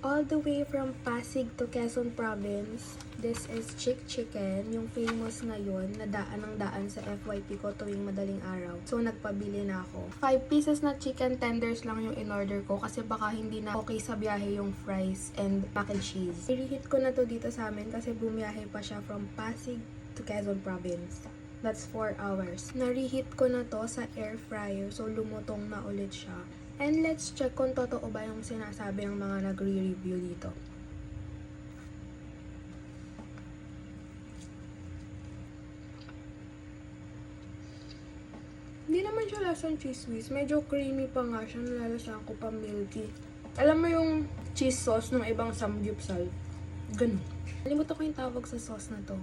All the way from Pasig to Quezon Province, this is Chick Chicken, yung famous ngayon na daan ng daan sa FYP ko tuwing madaling araw. So, nagpabili na ako. 5 pieces na chicken tenders lang yung in-order ko kasi baka hindi na okay sa biyahe yung fries and mac and cheese. I-reheat ko na to dito sa amin kasi bumiyahe pa siya from Pasig to Quezon Province. That's 4 hours. Na-reheat ko na to sa air fryer, so lumutong na ulit siya. And let's check kung totoo ba yung sinasabi ng mga nagre-review dito. Hindi naman siya lasang cheese whiz. Medyo creamy pa nga siya. Nalalasahan ko pa milky. Alam mo yung cheese sauce ng ibang samgyupsal? Ganun. Nalimutan ko yung tawag sa sauce na to.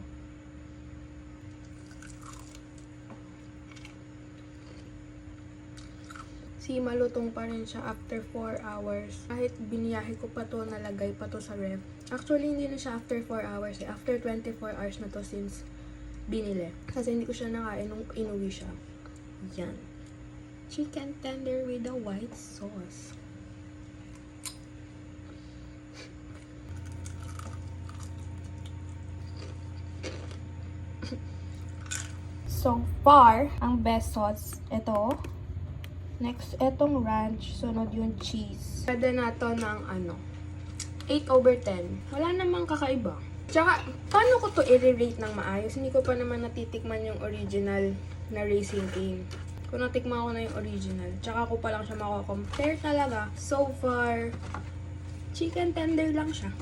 Si malutong pa rin siya after 4 hours. Kahit biniyahe ko pa to, nalagay pa to sa ref. Actually, hindi na siya after 4 hours eh. After 24 hours na to since binili. Kasi hindi ko siya nakain nung inuwi siya. Yan. Chicken tender with a white sauce. So far, ang best sauce, ito. Next, etong ranch. Sunod yung cheese. Pwede na to ng 8/10. Wala namang kakaiba. Tsaka, paano ko to i-rate ng maayos? Hindi ko pa naman natitikman yung original na Racing Cane. Kung natikman ko na yung original, tsaka ko pa lang siya mako-compare talaga. So far, chicken tender lang siya.